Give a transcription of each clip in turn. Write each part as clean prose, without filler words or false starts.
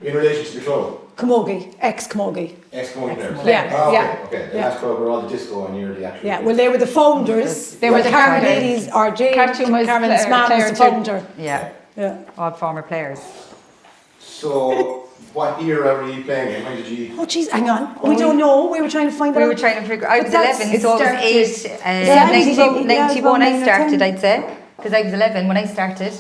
In relation to the club? Camogie, ex-Camogie. Ex-Camogie players? Yeah. Okay. The last club were all the disco and you're the actual. Yeah, well, they were the founders. They were the Carmen founders. ladies, or Jane, Cartoon was Carmen's player- mum was player the too. founder. Yeah. All former players. So, what era were you playing in? When did you? Oh, jeez, hang on. We don't know. We were trying to find out. We were trying to figure. I was But that's- 11, so I was 8. Yeah, 91 I yeah, started, 10. I'd say, because I was 11 when I started.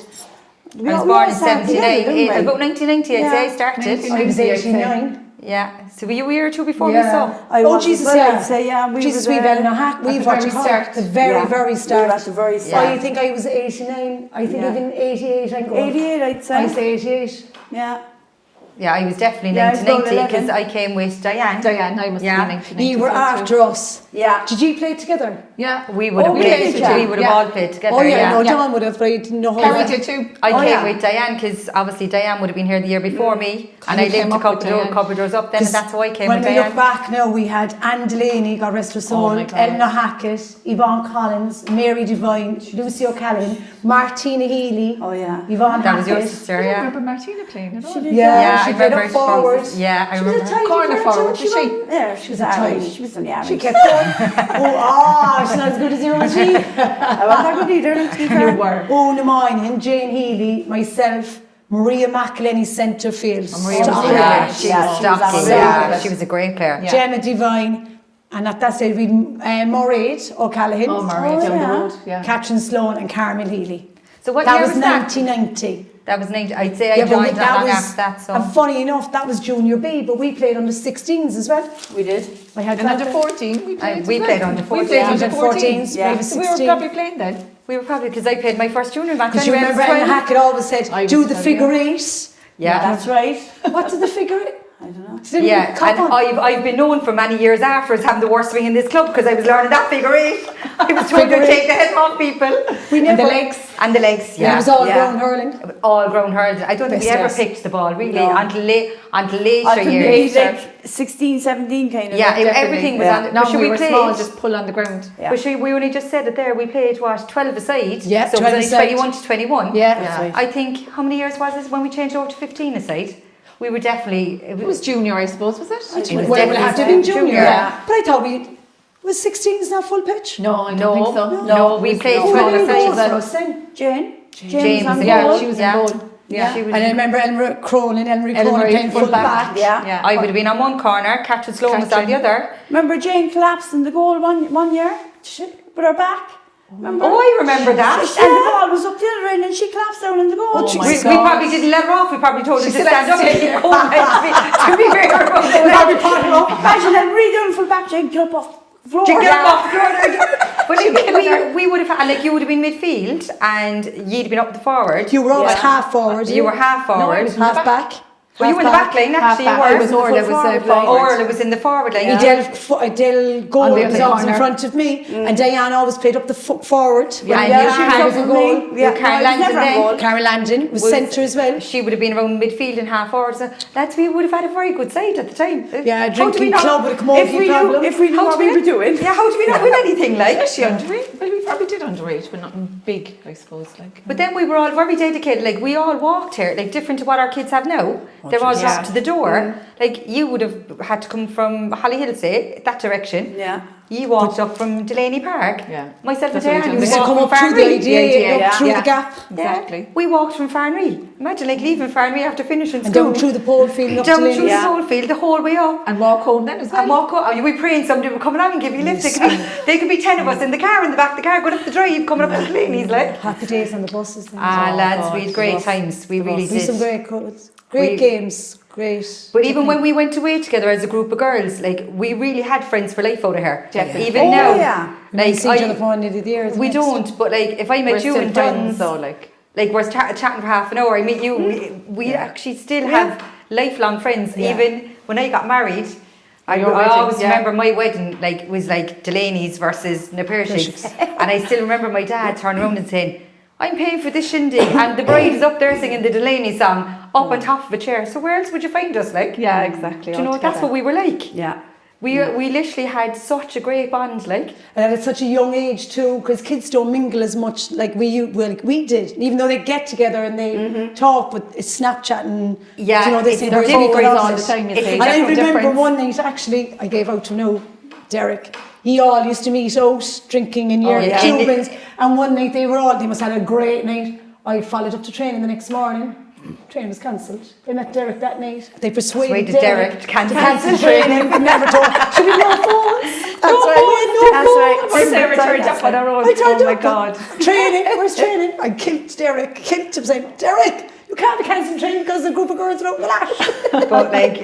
We I was all born in started 79. together, didn't we? About 1990, I'd say I started. I was 89. Yeah. So were you a year or two before me? Yeah. So. I Oh, was Jesus, as well, yeah. I'd say, yeah. Jesus, were we've there. had a hack. We've the watched very start. the very, very We start. were at the very start. I think I was 89. I think Yeah. even 88 I'm going. 88, I'd say. I say 88. Yeah. Yeah, I was definitely Yeah, I was about 1990 because 11. I came with Diane. Diane, I must Yeah. have been 1990. You were after us. Yeah. Did you play together? Yeah. We would have we played. did, yeah. We would have Yeah. all played together. Oh, yeah, no, Yeah. Dawn would have, but I didn't know how. Carrie did too. I Oh, came yeah. with Diane because obviously Diane would have been here the year before me, and You I came lived a up with Diane. couple of doors up then, and that's how I came When with we Diane. look back now, we had Anne Delaney, God rest her soul, my God. Eleanor Hackett, Yvonne Collins, Mary Devine, Lucy O'Callaghan, Martina Healy, Oh, yeah. Yvonne That was your Hackett. sister, I yeah. remember Martina playing at all. She did, Yeah, she I played remember up forward. Yeah, I She was a remember. tiny Corner girl, forward, too, was she? wasn't- Yeah, she was tiny. Irish. She was in the Irish. She kept going. She's not as good as you, was she? I wasn't that good either, to be fair. You were. Una Moynihan, Jane Healy, myself, Maria McElhenney centrefield. Maria was Stop. great. Yeah, she Yeah, was she was stocking. absolutely Yeah, great. she was a great player. Yeah. Gemma Devine, and at that stage we Mairead O'Callaghan, Oh, Marie down the road. Yeah. Catherine Sloan, and Carmel Healy. So what That year was was that? 1990. That was 90. I'd say I Yeah, but joined not long after that. So. and funny enough, that was Junior B, but we played under 16s as well. We did. I had And that under then. 14, we played. we as well. played under We 14. played Yeah, under under 14. 14s, Yeah. maybe So we were 16. probably playing then. We were probably because I played my first junior match. Because you anyway, I remember was Ellen 12. Hackett always said, I do was the 12, figure yeah. eight. Yeah. That's right. What did the figure eight? I don't know. Did Yeah, anyone cop and on? I've been known for many years afterwards having the worst swing in this club because I was learning that figure eight. I was trying to Figure take eight. the head off people. We And never. the legs. And the legs, Yeah, yeah. it was all Yeah. ground hurling. All ground hurled. I don't think we Best ever class. picked the ball really No. until later Until maybe years. like 16, 17 kind of. Yeah, like. everything was Yeah. on. No, But should we we were play? small, just pull on the ground. Yeah. But we only just said it there. We played what 12 a side. Yeah, so it 12 was a only side. 21 to 21. Yeah. That's right. I think how many years was it when we changed over to 15 a side? We were definitely. It was junior, I suppose, was it? was Well, definitely we'll have to have been junior. junior. Yeah. But I thought was 16s not full pitch? No, I don't No, think so. no, we played Who 12 did a you side. go as well. for us then? Jane. James was on was the Yeah, ball. she was Yeah. in goal. Yeah, she was. And I remember Elmer Cronin Ellery playing full full-back. back. Yeah. Yeah. I would have been on one corner, Catherine Sloan was on the other. Remember Jane collapsed in the goal one year with her back? Remember? Oh, I remember that. And the ball was up the other end and she collapsed down in the goal. Oh my We God. probably didn't let her off. We probably told her to said, stand up "Let's and stay keep going." To be fair, Imagine them really down full back, Jane jump off the floor. to get up off the floor. But we would have had, like, you would have been midfield and you'd been up the forward. You were always Yeah. half forward. You were half forward. was half back. Well, you were in the back line, actually. You I were. was Orla, was forward line. forward. Orla was in the forward line. Adele goal On the was other always in corner. front of me, and Diane always played up the forward. Yeah, when and you you had had was in goal. Yeah, Carol no, it was never Landon a goal. then. Carol Landon was centre as well. She would have been around midfield and half forward. So lads, we would have had a very good side at the time. Yeah, a How do we drinking not- club with a camogie problem. If we knew How what do we were doing. Yeah, how do we not win anything like? Well, we probably did underage, but nothing big, I suppose. Like. But then we were all very dedicated. Like, we all walked here, like, different to what our kids have now. They're all dropped to the door. Like, you would have had to come from Hollyhill, say, that direction. Yeah. You walked up from Delaney Park. Yeah. Myself and That's what we Diane, done. we We used to walked come from up through the Farnry. idea, yeah, up through yeah. the gap, Exactly. We walked from Farnry. Imagine, like, leaving Farnry after finishing and school. down through the pole field up to Down through Lynn. the Yeah. soul field the whole way up. And walk home then as well. And walk up. We praying somebody would come along and give you a lift. They could be 10 of us in the car, in the back of the car, going up the drive, coming up to Delaney's, like. Happy days on the buses. Then. Ah, Oh, lads, God, we had great rough. times. We really There was some did. great We- games. Great. But even when we went away together as a group of girls, like, we really had friends for life out of here. Definitely. Even Oh, now. yeah. Like, Like, see each other for one of the years. we don't, but like, if I met We're you still in friends, Duns, though, like. like, we're chatting for half an hour, I meet you, we actually still have lifelong friends. Yeah. Even when I got married, I Your wedding, always yeah. remember my wedding, like, was like Delaney's versus Napershig's. And I still remember my dad turning around and saying, I'm paying for this shindig, and the bride is up there singing the Delaney song up on top of a chair. So where else would you find us, like? Yeah, exactly. Do you know, that's what we were like. Yeah. We literally had such a great bond, like. And at such a young age too, because kids don't mingle as much like we did. Even though they get together and they talk, but it's Snapchat and they say their deliveries all the time. And I remember one night actually, I gave out to Derek. He all used to meet out drinking in your Cubans, and one night they must have had a great night. I followed up to training the next morning. Training was cancelled. They met Derek that night. They persuaded Derek to cancel training. We never told. Should we no phones? That's right. Sarah turned up on her own. Oh my God. Training. Where's training? I killed Derek. Killed him saying, Derek, you can't be cancelling training because a group of girls are out in the lash. But like,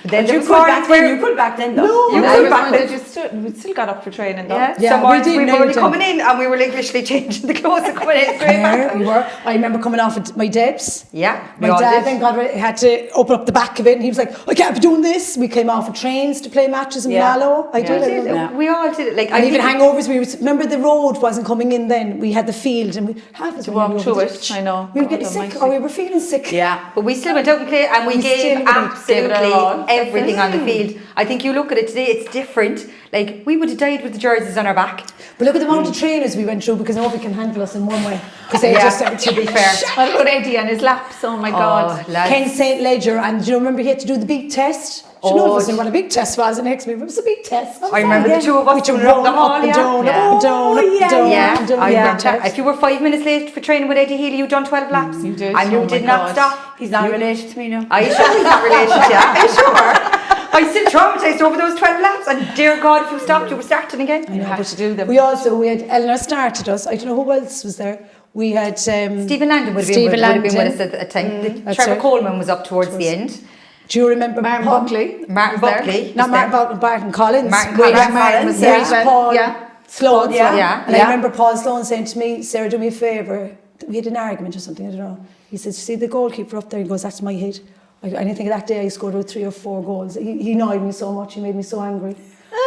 then You could back then though. No, You no, could back then. We still got up for training though. Yeah, Yeah, some mornings we we did were only now coming in and we were like literally changing the clothes and coming in straight There back. we were. I remember coming off at my Debs. Yeah, we My all dad, did. thank God, had to open up the back of it, and he was like, I can't be doing this. We came off of trains to play matches in Mallow. I did. Yeah. We all did it. Like, And even hangovers, remember the road wasn't coming in then. We had the field and we half To walk through it, I know. We were God getting sick almighty. or we were feeling sick. Yeah. But we still went out and played and we We gave still went out, absolutely gave it our all. everything on the field. I think you look at it today, it's different. Like, we would have died with the jerseys on our back. But look at the amount of trainers we went through because nobody can handle us in one way. Because they just said, to be fair. What about Eddie and his laps? Oh my God. lads. Ken St. Ledger, and do you remember he had to do the beak test? So none of us knew what a beak test was, and next week it was a beak test. I remember the two of us Which doing would it up run the hall, up and yeah. down, up and down, up and yeah, down, Yeah, up and down. I remember that. test. If you were 5 minutes late for training with Eddie Healy, you'd done 12 laps. You did. And you Oh my did not God. stop. He's not related to me now. Are you sure he's not related to you? Are you sure? I'm still traumatised over those 12 laps, and dear God, if you stopped, you were starting again. You have to do them. We had Eleanor started us. I don't know who else was there. We had Stephen Landon would have been with us at the time. That's Trevor right. Coleman was up towards the end. Do you remember Martin Paul? Buckley. Martin was there. Buckley. Not was Martin there. Buckley, Martin Collins. Martin We had Collins. Martin was yes, there. Paul Yeah. Sloan. Yeah. And I remember Paul Sloan saying to me, Sarah, do me a favour. We had an argument or something, I don't know. He says, see the goalkeeper up there? He goes, that's my hit. I think that day I scored about 3 or 4 goals. He annoyed me so much, he made me so angry.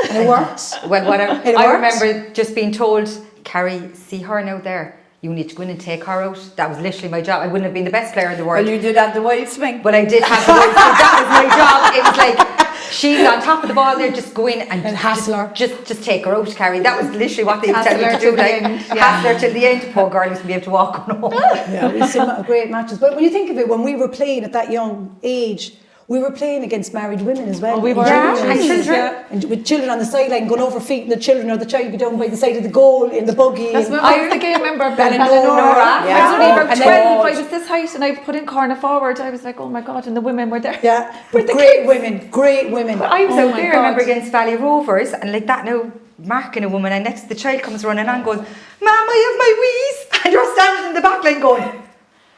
And it worked. Well, whatever. It I worked. remember just being told, Carrie, see her now there. You need to go in and take her out. That was literally my job. I wouldn't have been the best player in the world. Well, you did have the wide swing. But I did have the right foot. That was my job. It was like, she's on top of the ball there, just go in and hassle her. Just take her out, Carrie. That was literally what they would tell Hassle you her to till do. the Like, end, yeah. hassle her till the end. Poor girl used to be able to walk on home. Yeah, we had some great matches. But when you think of it, when we were playing at that young age, we were playing against married women as well. Oh, we were. Yeah, And and children. Yeah. And with children on the sideline going over feet and the children or the child be down by the side of the goal in the buggy. That's and- I was the game member, Ballinora. Ballinora. I was only about And 12, then- I was this height and I put in corner forward. I was like, oh my God, and the women were there. Yeah, but the great women, great women. I was Oh out my there, God. I remember, against Valley Rovers, and like that now, marking a woman, and next the child comes running and goes, Mom, I have my wheeze. And you're standing in the back line going,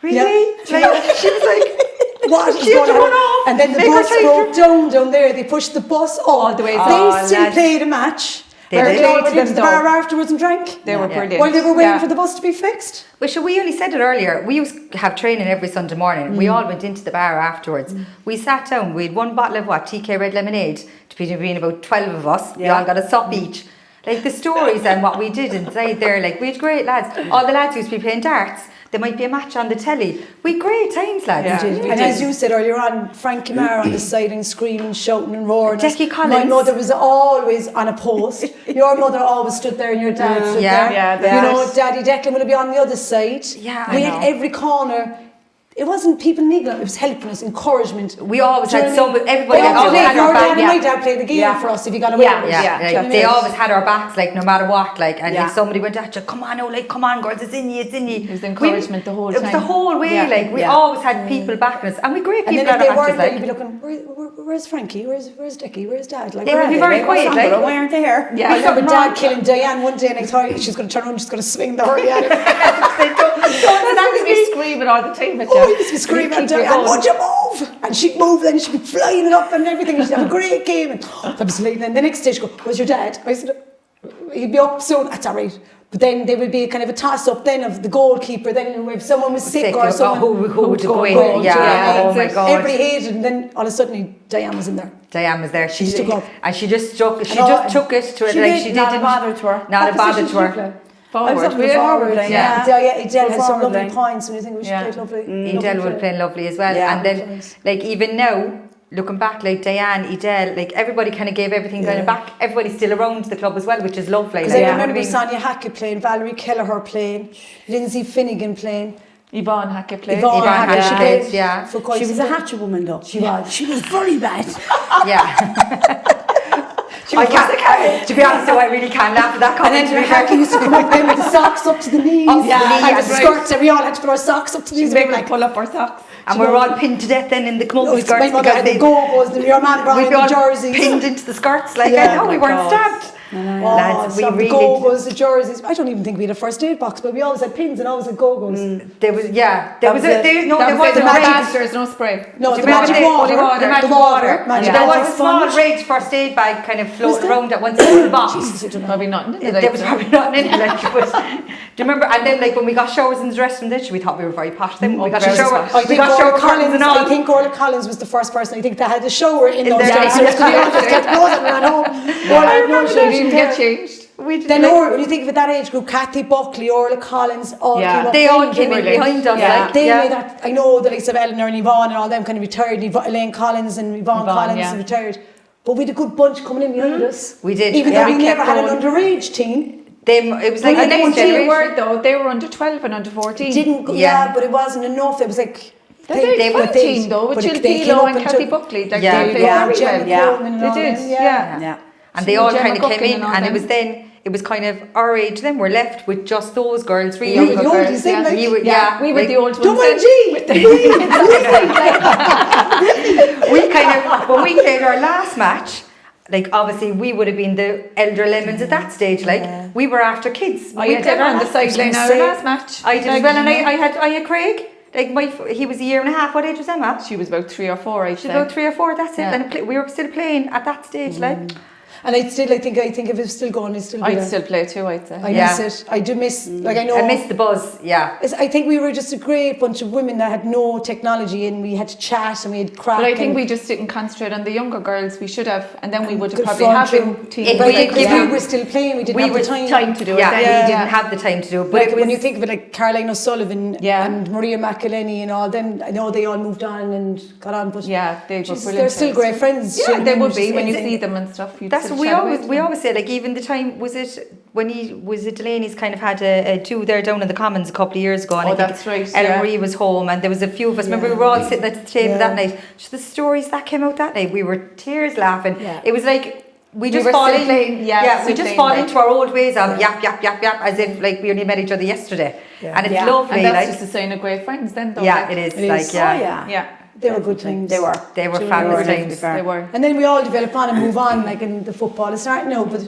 really? Yeah. Like, she was like, What is she had to going run on? off. And then the Make her bus take broke down there. They pushed the bus all the way They down. still lads. played a match. They They did. went They into the did, bar though. afterwards and drank. They were Yeah. brilliant. While they were waiting Yeah. for the bus to be fixed. Well, sure, we only said it earlier. We used to have training every Sunday morning. We all went into the bar afterwards. We sat down. We had one bottle of TK red lemonade. Between about 12 of us, we all got a sup each. Like the stories and what we did inside there, like we had great lads. All the lads used to be playing darts. There might be a match on the telly. We had great times, lads. Yeah. And as you said earlier on, Frankie Marr on the side and screaming, shouting and roaring. Jackie My Collins. mother was always on a post. Your mother always stood there and your dad stood Yeah. there. Yeah, You that's know, Daddy Declan would be on the other side. Yeah, we I had know. every corner. It wasn't people niggling, it was helping us, encouragement. We always Do you had know what I some, mean? everybody They always always had your our dad back. and my dad played the game for us if you got away with it. Yeah, Do you know what I they mean? always had our backs, like no matter what, like, and Yeah. if somebody went at you, come on, come on, girls, it's in you, it's in you. It was encouragement the whole It was the time. whole way, Yeah. like, we always had people backing us, and we great And people then at if they our matches, weren't there, you'd like. be looking, where's Frankie? Where's Dickie? Where's Dad? Like, They where would are be they? very Like, quiet, what's like. on? Why aren't they here? Yeah. I remember Dad killing Diane one day and I thought she's going to turn around and she's going to swing the hurry at her. And I would be screaming all the time at you. Oh, he used to be screaming at Keep you Diane, going. would you move? And she'd move, then she'd be flying it up and everything. And she'd have a great game. And that was late. And then the next day she'd go, where's your dad? I said, he'd be up soon. That's all right. But then there would be kind of a toss-up then of the goalkeeper. Then if someone was sick or someone who would go in? goal, Yeah, yeah, oh my God. Everybody hated, and then all of a sudden Diane was in there. Diane was there. She She took off. and she just took. She And all- just took it to it. She Like did, she not a didn't. bother to her. Not a What bother position to did you her. play? I was up in the Yeah. forward line, Yeah. Adele has some Forward lovely line. points when you think we should Yeah. play lovely. Adele would play lovely as well. Yeah. And then, like even now, looking back, like Diane, Edel, like everybody kind of gave everything kind of back. Everybody's still around the club as well, which is lovely. Because Like, I you know what remember I mean? Sonia Hackett playing, Valerie Kelleher playing, Lindsay Finnegan playing, Yvonne Hackett played. Yvonne Yvonne Hackett, she Hackett played played, yeah. for quite She was some a time. hatchet woman though. She was. She was very bad. Yeah. I can't, to be honest, though, I really can't laugh at that And then comment. Hackett used to come up then with the socks up to the knees. Up to the knee, and the that's right. skirts, and we all had to put our socks up to the knees. Make We were her pull up our socks. And we were all pinned to death then in the oh, camogie skirts my mother had the go-go's, and your man brought we'd in be the all jerseys. pinned into the skirts. Like, Yeah. I know, we weren't stabbed. Oh, Lads, we the really... go-go's, the jerseys. I don't even think we had a first aid box, but we always had pins and always had go-go's. There was, yeah, there was was a, it. there, no, That there was was it, a no magic- plasters, no spray. No, Do the you remember magic the water. the magic The water? Magic There water. was a small sponge. rage first aid bag kind of floating there? around at one side of the box. Jesus, I don't know. Probably nothing in it. There was probably nothing in it, like, but do you remember? And then, like, when we got showers in the dressing room, we thought we were very posh. Then we got very shower, posh. I we think got shower Orla curtains Collins. and all. I think Orla Collins was the first person. I think that had a shower in those their days. house. So we all just kept clothes and ran home. Orla had no They shoes. didn't get changed. We did, Then like, when you think of it, that age group, Kathy Buckley, Orla Collins, all Yeah. came up. they all then, came in brilliant. behind us. Yeah. Like, They yeah. made that. I know the likes of Eleanor and Yvonne and all them kind of retired. Elaine Collins and Yvonne Collins yeah. retired. But we had a good bunch coming in behind us. We did, Even yeah. though we We never kept had an going. underage team. It was like Well, the they next were- They generation. were though. They were under 12 and under 14. Didn't go, Yeah. yeah, but it wasn't enough. It was like They were but team though with but Jill they came Pilo up and and Kathy took- Buckley. Like, Yeah. they played Yeah, very Gemma well. Yeah. Coleman and They all did, them, yeah. Yeah. And they all Gemma kind of came Cookin in, and all and them. it was kind of our age. Then we're left with just those girls, really. We were the girls, oldies then, yeah. like, You were- yeah, we were like- the old ones. Double then. G! we kind of when we played our last match, like obviously we would have been the elder lemons at that stage. Like we were after kids. I We had played Emma our on the last- sideline our last match. I did as Like, well, and I had Craig. Like he was a year and a half. What age was Emma? She was about 3 or 4, I'd She's say. about 3 or 4. That's it. Yeah. And we were still playing at that stage. Like And I think if it was still going, I'd still be I'd there. still play too, I'd say. I Yeah. miss it. I do miss, like I know. I missed the buzz. Yeah. I think we were just a great bunch of women that had no technology and we had to chat and we had crack. But I think and we just didn't concentrate on the younger girls. We should have, and then we would have good probably fun have too. been teams. If But we I think give we you- were still playing, we didn't we have the were time. to do it. Yeah, then. we Yeah. didn't have the time to do it. But Like it was, when you think of it, like Caroline O'Sullivan Yeah. and Maria McElhenney and all them, I know they all moved on and got on, but Yeah, they were Jesus, brilliant. they're still great friends. Yeah, they would be Just- when you see them and stuff. You'd that's still what we chat always away to we them. always say. Like even the time was it when Delanys kind of had a do there down in the Commons a couple of years ago. And Oh, I think that's right, Ellen yeah. Marie was home, and there was a few of us. Remember, we Yeah. were all sitting at the table Yeah. that night. Just the stories that came out that night, we were tears laughing. Yeah. It was like. We just were fall still in, playing, yeah, we still just playing fall like- into our old ways of yap, as if like we only met each other yesterday, Yeah. and it's Yeah. lovely. And that's like, just a sign of great friends then, though. yeah, like. it is. It like is. yeah, Oh yeah. Yeah, They were good times. They were. they were They fabulous were. times. they were. And then we all develop on and move on, like in the football is starting now, but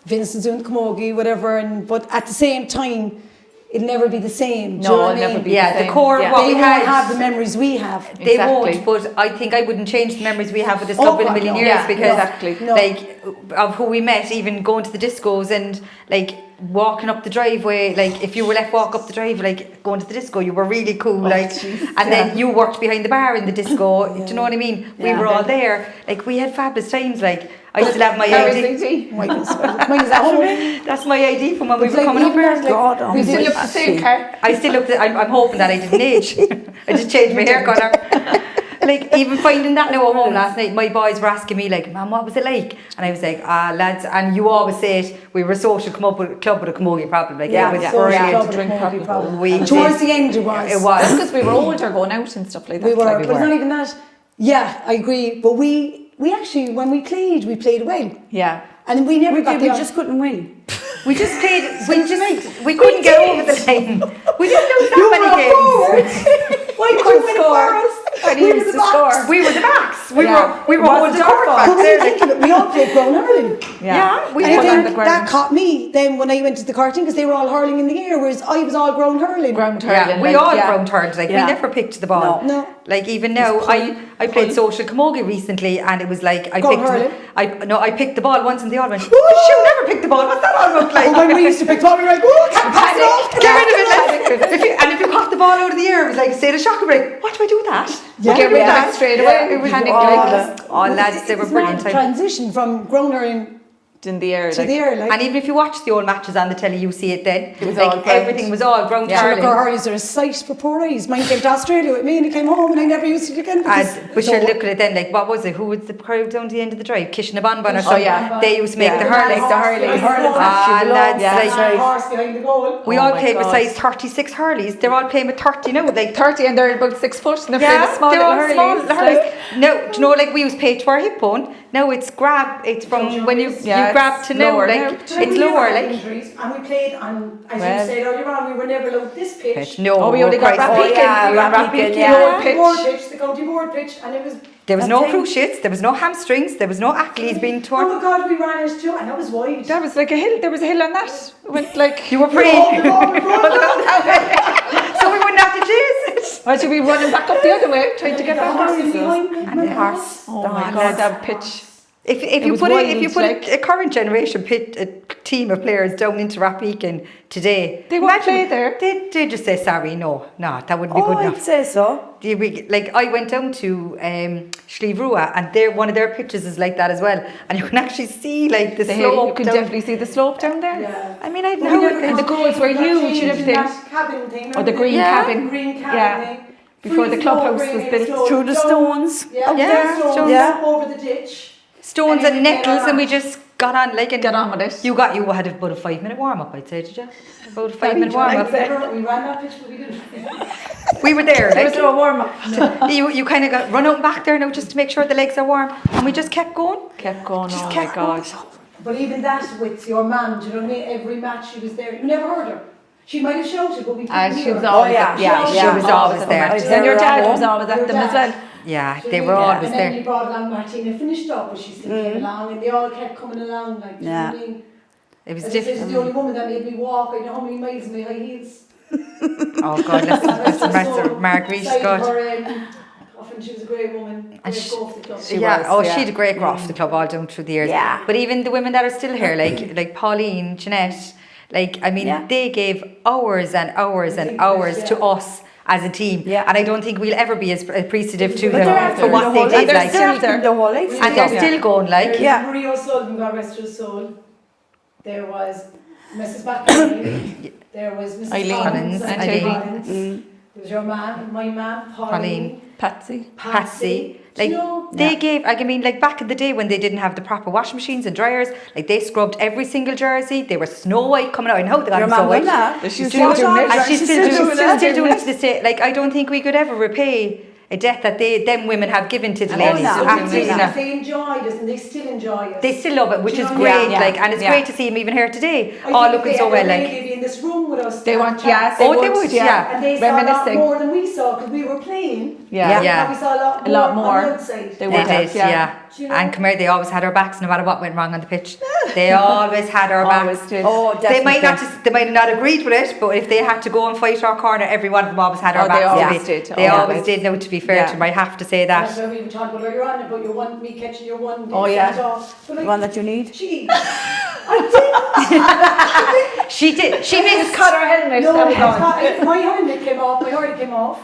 Vince is doing the camogie, whatever, but at the same time, it'll never be the same. Do you No, know what I it'll never mean? be Yeah, the the same. core of Yeah. what They we won't had. have the memories we have. They Exactly. won't, but I think I wouldn't change the memories we have with this Oh, club in a God, million no. years Yeah, because, exactly. No. like, of who we met, even going to the discos and like walking up the driveway. Like, if you were left walk up the drive, like going to the disco, you were really cool. Like, and then you worked behind the bar in the disco. Do you know what I mean? We Yeah. were all there. Like, we had fabulous times. Like, I still have my How was ID. it? Mine is at home. That's my ID from when we were Like, coming up even here. like- God We still almighty. look the same car. I still look. I'm hoping that I didn't age. I just changed my hair colour. Like even finding that now at home last night, my boys were asking me like, "Mum, what was it like?" And I was like, lads." And you always say it. We were a social club with a camogie problem. Like it was so brilliant. club Drink and properly. camogie problem. We Towards did. the end it was. It was. Because we were older going out and stuff like that. We were, like, but it's not even that. Yeah, I agree. But we actually, when we played well. Yeah. And we never got We the just couldn't win. We just played. We couldn't get over the line. We didn't lose You that were many a games. forward. Why did you win it for us? And We he were used the to backs. score. We were the backs. We Yeah. were It wasn't holding the our court fault. back But when there. you think of it, we all played grown hurling. Yeah, we And I were. on think the ground. that caught me then when I went to the karting because they were all hurling in the air, whereas I was all ground hurling. Ground Yeah, hurling. we like, all yeah. ground turned. Like Yeah. we never picked the ball. No. Like even now, I played social camogie recently, and it was like I Go picked. hurling. I picked the ball once, and they all went, "You never picked the ball. What's that all about?" Like, And when we used to pick the ball, we were like, "Oh, can't pass it off." get rid of it. And if you caught the ball out of the air, it was like state of shock. Break. What do I do with that? Yeah. Get rid of it straight away. It was Panic all, like lads, they were It's brilliant. not a transition from ground hurling in the air. To the air, like. And even if you watch the old matches on the telly, you see it then. It was like all ground. everything was all ground Yeah. hurling. Our hurleys are a sight for poor eyes. Mine came to Australia with me and he came home and I never used it again. But you're looking at then, like, what was it? Who was the crowd down to the end of the drive? Kishinabonbon or something. yeah. They used to make the Yeah. hurling. The hurling. Ah, lads, Yeah. like, Horse behind the goal. we Oh all my played with God. size 36 hurleys. They're all playing with 30 now. Like, 30 and they're about 6 foot and they're playing with small they're little all small hurleys. hurleys. Like, No, do you know, like, we used to pay to our hip bone. Now it's grab. It's from when you Yeah, grab it's to now. lower Like, now. it's lower. Like, Injuries, and we played on, as Well. you said earlier on, we were never allowed this pitch. no, Oh, we only got Christ. Rapid. yeah, We got Rapid, Rapid, yeah. lower The pitch. board pitch, the county board pitch, and it was. There was That's no it. cruciates. There was no hamstrings. There was no Achilles being Oh torn. my God, we ran it too, and that was wide. That was like a hill. There was a hill on that. It went like. You were free. Oh, the ball was So we wouldn't have to chase it. Or should we running back up the other way, trying to get the back horse on? in behind me. And the horse. Oh the my horse. God, that pitch. If you was put wild, a current generation a team of players down into Rappeakin today, They won't imagine play there. They just say sorry, no, that wouldn't be Oh, good I'd enough. say so. Like I went down to Slieve-Rua and one of their pitches is like that as well, and you can actually see like the The hill, slope. you can down. definitely see the slope down there. Yeah. I mean, I But we know never and the got goals were changed, we got huge and changed in everything. that cabin thing, Or the green Yeah. cabin. green cabin Yeah. thing. Before the Freezing clubhouse cold, was raining built. stones, Through the down- stones. Yeah, Yeah, yeah, stones, stones. Yeah. over the ditch. stones And then and we nettles, came and we on. just got on like and Get on with it. You had about a 5-minute warm up, I'd say, did you? About a 5-minute warm up. We ran that pitch, but we didn't. We were there. There was Like, no warm up. you kind of got run out back there now just to make sure the legs are warm, and we just kept going. Kept going. Just Oh my kept God. But even that with your mum, do you know what I mean? Every match she was there. You never heard her. She might have shouted, but we couldn't She hear was her. always yeah. yeah, She she was was always always there. there. And your dad was Your always at them as dad. well. Yeah, So they we- were always And then there. we brought along Martina finished up, but she still came along, and they all kept coming along. Like, do you know what I mean? It was As if this is different. the only woman that made me walk. I know how many miles in my high heels. Oh God, that's Marguerite Side God. of her, often she was a great woman. And Great she- go off the club. She had a great go off the club all down through the years. Yeah. But even the women that are still here, like Pauline, Jeanette, like I mean, Yeah. they gave hours and hours and hours to us as a team. Yeah. And I don't think we'll ever be as appreciative to But they're them after for the what whole they did. they're Like, still after the whole life. and they're still going. Like, There's Yeah. Marie O'Sullivan, God rest her soul. There was Mrs. Backley. There was Mrs. Eileen Collins. and Eileen Eileen. Collins. There was your man, my man, Pauline. Pauline. Patsy. Patsy, Do like you know? they gave, I mean, like back in the day when they didn't have the proper washing machines and dryers, like they scrubbed every single jersey. They were snow white coming out. I know they got Your them so mum white. done that. She's still still doing it. And she's still doing it. it to this day. Like I don't think we could ever repay a debt that them women have given to the Oh, ladies. no. Absolutely no. not. They enjoyed us and they still enjoy us. They still love it, which Do you is know great. what I mean? Like, and it's Yeah. great to see them even here today, I all think looking if so they well. ever Like, maybe in this room with us. They to want, have yes, chats. they would, yeah. And they saw a lot Reminiscing. more than we saw because we were playing. Yeah. Yeah. And we saw A lot more. on the outside. They they would have, did, yeah. Do you know? And come here, they always had our backs, no matter what went wrong on the pitch. They always had our Always backs. did. Oh, definitely. They might have not agreed with it, but if they had to go and fight our corner, every one of them always had our Oh, backs. they always Yeah. did. They Oh, always always. did. Now, to be fair Yeah. to them, I have to say That's that. why we were talking about earlier on about your one, me catching your one. Oh, yeah. But The one that you need. Gee, I did. She did. She missed. Cut her helmet. No, that was on. my helmet came off. My hurley came off,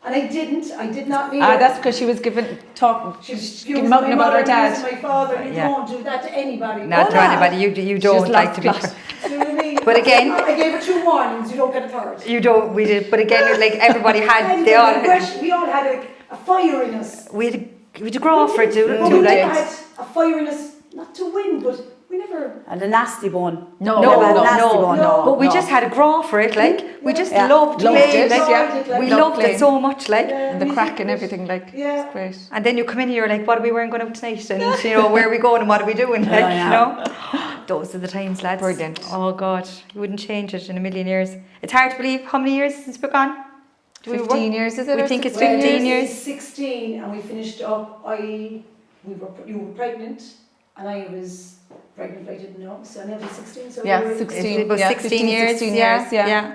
and I didn't. I did not mean it. That's because she was giving talk. She was giving abusing mountain my about her mother, dad. abusing my father. You Yeah. don't do that to anybody. Not to anybody. You don't Just like to be. lost Do you know what I mean? But again- I gave her 2 warnings. You don't get a third. You don't. We did. But again, like everybody had. And They the all. aggression, we all had a fire in us. We had to grow for it to But do we like. had a fire in us, not to win, but we never. And a nasty bone. No, No, Never no, a nasty no, one. no. But we just had a grow for it, like we just Yeah. loved Loved playing, it, like, yeah. we Loved loved it playing. so much, like. And the crack and everything, like, Yeah. it's great. And then you come in here, you're like, what are we wearing going out tonight? And you know, where are we going and what are we doing? Like, yeah. you know, those are the times, lads. Brilliant. Oh God, you wouldn't change it in a million years. It's hard to believe how many years since we're gone. Do we 15 work? years, is it? We or think it's 16? 15 years. 16, and we finished up. You were pregnant, and I was pregnant. I didn't know, so I never 16. So Yeah, we were, 16. It's about Yeah, 16 15, years. 16 years, yeah. Yeah.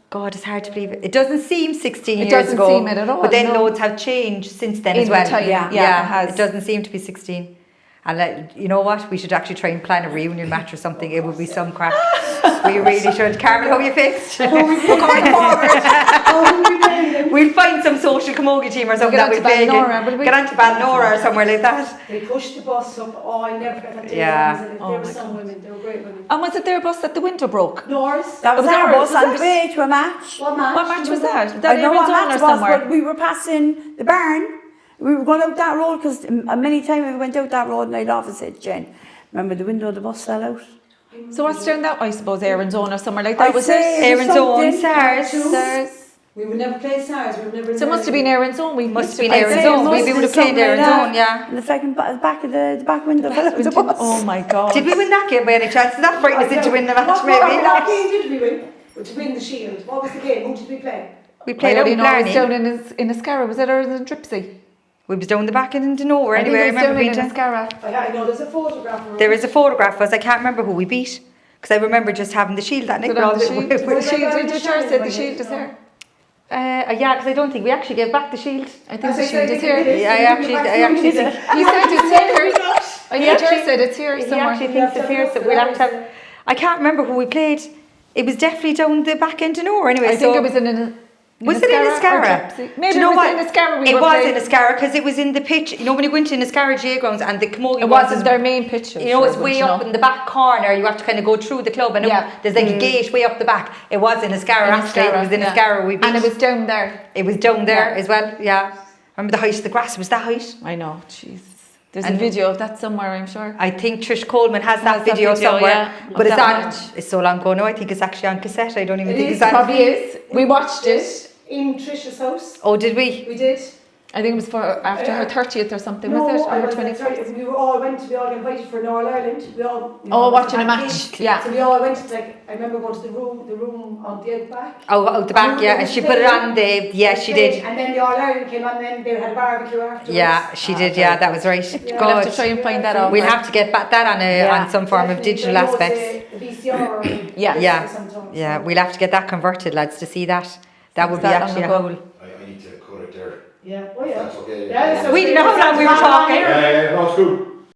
God, it's hard to believe it. It doesn't seem 16 It years doesn't ago. seem it at all, But then no. loads have changed since then In as the well. time, yeah, it has. It doesn't seem to be 16. And like, you know what? We should actually try and plan a reunion match or something. It would be some crack. We really should. Carmel, how are you fixed? Oh, we were going forward. Oh, we were playing We'll find some social camogie team or something that we'll play again. Get on to Balnora or somewhere like that. They pushed the bus up. Oh, I never forget that. Yeah. There were some women. They were great women. And was it their bus that the window broke? Norris. That was Was our ours, bus on was the way to a match. What match? What match was that? I That know what Aaron's match Own or was, somewhere? but we were passing the barn. We were going out that road because many times we went out that road and I'd often said, Jen, remember the window of the bus fell out? So what's down that? I suppose Aaron's Own or somewhere like that, I'd was say it? Aaron's Own, something. SARS. We would never play SARS. We would never. So it must have been Aaron's Own. We Must have been I'd Aaron's say it Own. must We have would have been played something Aaron's like that. Own, yeah. And the back of the back window fell out of the bus. Oh my God. Did we win that game by any chance? Did that frighten us into winning the match, What maybe? game did we win? To win the shield. What was the game? Who did we play? We I played out only in know it was down Blarney. in Ascara, was it, or in Dripsy? We was down the back end into nowhere anyway. I I think it was remember down being in Ascara. I know there's a photograph. of There it. is a photograph of us. I can't remember who we beat. Because I remember just having the shield that night. Put but on all the the- shield. with- The shield, did you say the shield is there? Yeah, because I don't think we actually gave back the shield. I think the shield is here. Yeah, I actually think He said it's here. I He think actually- George said it's here he somewhere. actually thinks it's here, so we'll have to have. I can't remember who we played. It was definitely down the back end of nowhere anyway. I think so it was in was it in Ascara? Maybe Do you know it was what? in Ascara. It was in Ascara because it was in the pitch. You know when you went in Ascara J grounds and the camogie It was wasn't their main pitch. You know, it's way up in the back corner. You have to kind of go through the club, and there's like a gate way up the back. It was in Ascara, actually. It was in Ascara. We beat. And it was down there. It was down there as well. Yeah, remember the height of the grass? Was that height? I know. Jesus. There's a video of that somewhere, I'm sure. I think Trish Coleman has that video somewhere, yeah, but of it's that on. match. It's so long ago now. I think it's actually on cassette. I don't even think is, it's on. Probably is. We watched it. In Trisha's house. Oh, did we? We did. I think it was for after her 30th or something, No, was it? Or her that's 21st? right. We all went invited for Northern Ireland. We all. Watching a had match. kids. Yeah. So we all went to I remember going to the room on the back. Oh, out the back, yeah. And she put it on the. Yeah, she did. And then the All Ireland came on, and then they had a barbecue afterwards. Yeah, she did. Yeah, that was right. Yeah. We'll have God, to try and find that out. we'll have to get that on some form of digital aspects. The VCR. Yeah, we'll have to get that converted, lads, to see that. That would be that actually a long whole. I need to cut it there. Yeah. Oh yeah. That's okay. Yeah, We didn't know how long we were talking. Yeah, no, it's good.